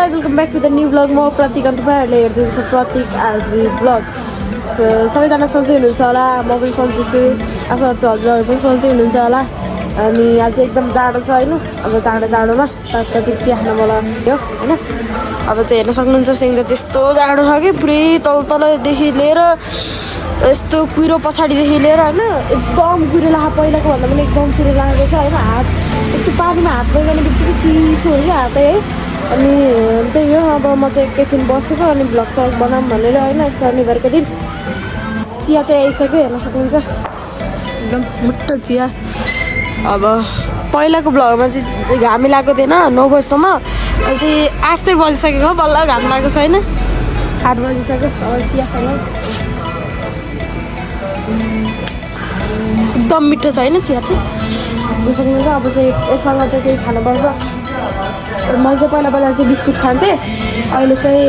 guys, welcome back to the new vlog. म प्रतीक अन्त तपाईँहरूले हेर्नुहुन्छ प्रतीक आज भ्लग. सो सबैजना सन्चै हुनुहुन्छ होला. म पनि सन्चै छु. आशा गर्छु हजुरहरू पनि सन्चै हुनुहुन्छ होला. अनि आज एकदम जाडो छ होइन. अब जाडोमा तातो चिया खान मन लाग्यो होइन. अब चाहिँ हेर्न सक्नुहुन्छ सिङ्जा त्यस्तो जाडो छ कि पुरै तलदेखि लिएर यस्तो कुहिरो पछाडिदेखि लिएर होइन एकदम कुहिरो लाग्यो. पहिलाको भन्दा पनि एकदम कुहिरो लागेको छ होइन. हात यस्तो पानीमा हात लगाउने बित्तिकै चिसो हो क्या हातै है. अनि त्यही हो अब म चाहिँ एकैछिन बसेको अनि भ्लग सग बनाऊँ भनेर होइन. शनिबारको दिन चिया चाहिँ आइसक्यो हेर्न सक्नुहुन्छ एकदम मोटो चिया. अब पहिलाको भ्लगमा चाहिँ घामी लागेको थिएन 9 बजीसम्म. अहिले चाहिँ 8 चाहिँ बजिसकेको बल्ल घाम लागेको छ होइन. 8 बजिसक्यो. अब चियासँग एकदम मिठो छ होइन चिया चाहिँ सक्नुहुन्छ. अब चाहिँ यसँग चाहिँ केही खानुपर्छ. मैले चाहिँ पहिला चाहिँ बिस्कुट खान्थेँ. अहिले चाहिँ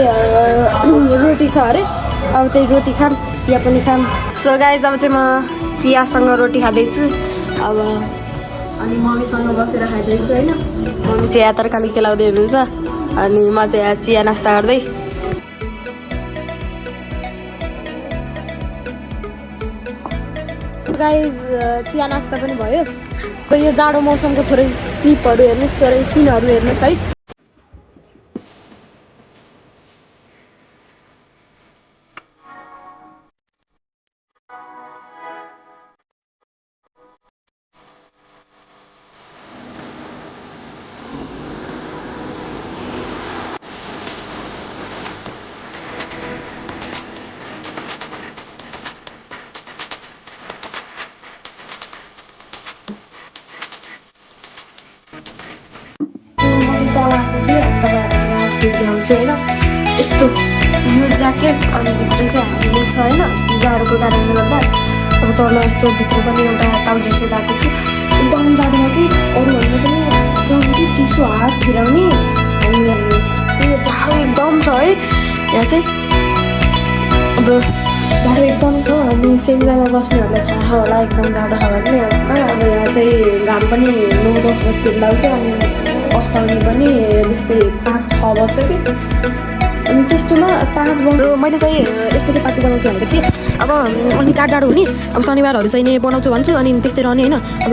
रोटी छ अरे. अब त्यही रोटी खाम चिया पनि खाम. सो गाइज अब चाहिँ म चियासँग रोटी खाँदैछु. अब अनि मम्मीसँग बसेर खाँदैछु होइन. मम्मी चाहिँ यहाँ तरकारी केलाउँदै हुनुहुन्छ अनि म चाहिँ यहाँ चिया नास्ता गर्दै. गाइज चिया नास्ता पनि भयो. यो जाडो मौसमको थोरै क्लिपहरू हेर्नुहोस्, थोरै सिनहरू हेर्नुहोस् है. होइन यस्तो यो ज्याकेट अनि भित्र चाहिँ हामीले छ होइन जाडोको कारणले गर्दा. अब तल यस्तो भित्र पनि एउटा ट्राउजर चाहिँ लगाएको छु. एकदम जाडो हो कि अरूभन्दा पनि एकदम कि चिसो हात फिराउने. अनि त्यो जाडो एकदम छ है यहाँ चाहिँ. अब जाडो एकदम छ अनि सिङ्जामा बस्नेहरूलाई थाहा होला एकदम जाडो छ भने. अब यहाँ चाहिँ घाम पनि 9-10 बजीतिर लाग्छ अनि अस्ताउने पनि त्यस्तै 5-6 बज्छ कि. अनि त्यस्तोमा 5 बज्यो. मैले चाहिँ यसको चाहिँ पार्टी बनाउँछु भनेको थिएँ. अब अलि जाडो हुने अब शनिबारहरू चाहिँ नै बनाउँछु भन्छु अनि त्यस्तै रहने होइन. अब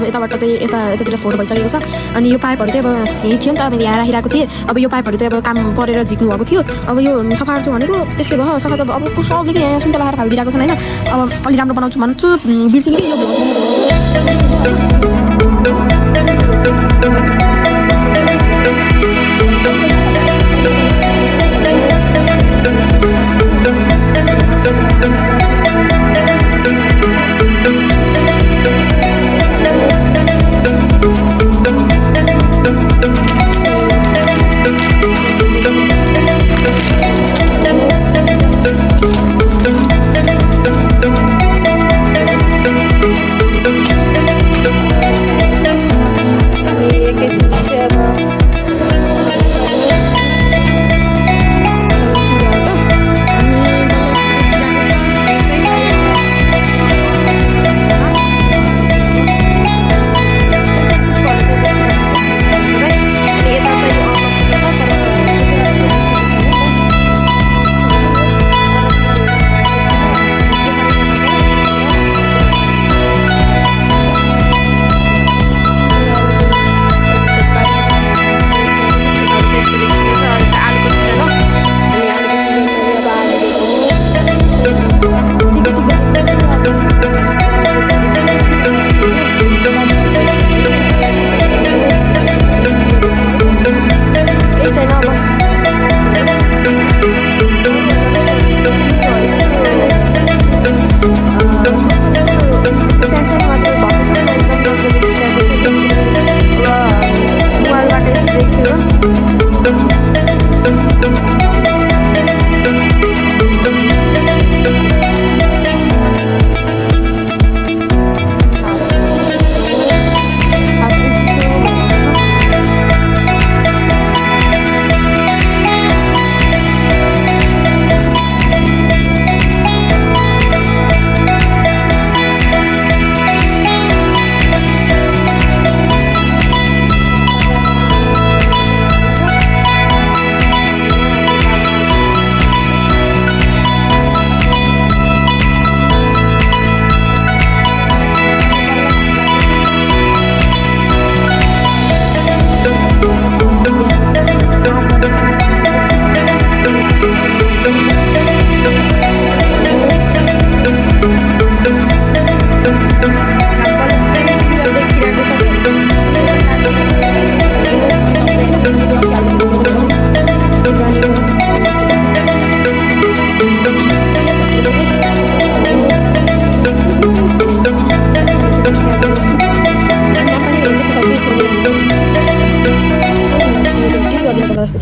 यताबाट चाहिँ यतातिर फोहोर भइसकेको छ. अनि यो पाइपहरू चाहिँ अब यहीँ थियो नि त. अब यहाँ राखिरहेको थिएँ. अब यो पाइपहरू चाहिँ अब काम परेर झिक्नु भएको थियो. अब यो सफा गर्छु भनेको त्यसले भयो. सफा त अब सबले कि यहाँ सुन्ता लगाएर फालिदिरहेको छन् होइन. अब अलि राम्रो बनाउँछु भन्छु बिर्सिनु कि यो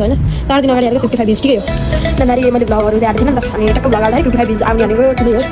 होइन 4 दिन अगाडि आएको 55 ठिकै हो नभए मैले ब्लगहरू चाहिँ आएको थिएन नि त अनि टक्क ब्लग हाल्दाखेरि 55 भ्युज आउने भनेको ठुलो हो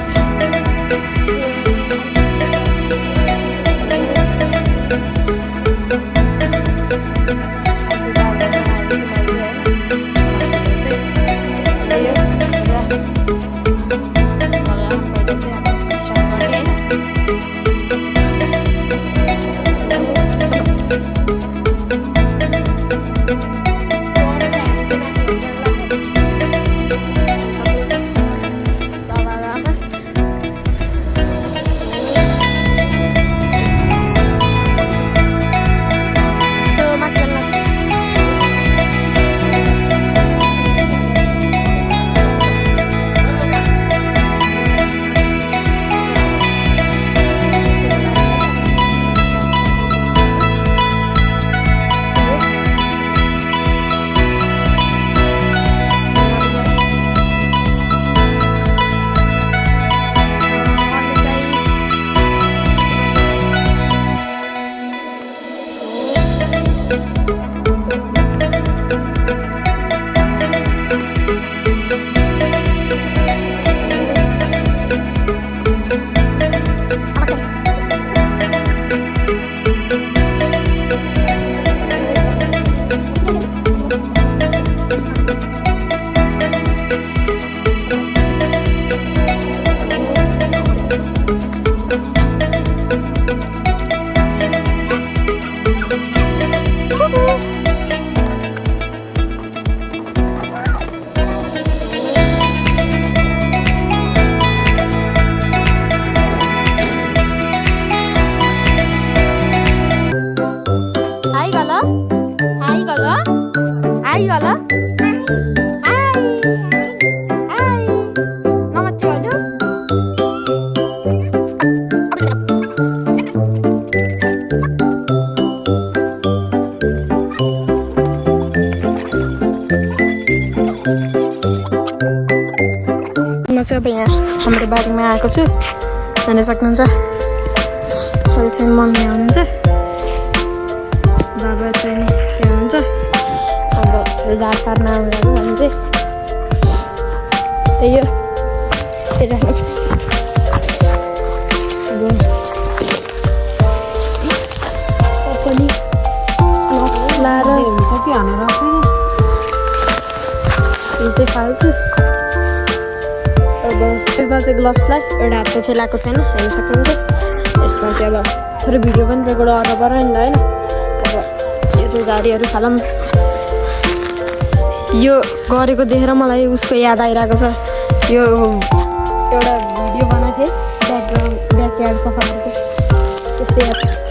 अब यहाँ हाम्रो बारीमा आएको छु हेर्न सक्नुहुन्छ अहिले चाहिँ मम्मी हुनुहुन्छ बाबा चाहिँ यहाँ हुनुहुन्छ अब झार पार्न आउनुभएको भने चाहिँ त्यही हो पनि लाएर चाहिँ फाल्छु अब यसमा चाहिँ ग्लोभ्सलाई एउटा हातको चाहिँ लगाएको छैन हेर्न सक्नुहुन्छ यसमा चाहिँ अब थोरै भिडियो पनि रेकर्ड गरेर पऱ्यो नि होइन अब यो चाहिँ झाडीहरू फालौँ यो गरेको देखेर मलाई उसको याद आइरहेको छ यो एउटा भिडियो बनाएको थिएँ ब्याक यार्ड सफा गरेको त्यस्तै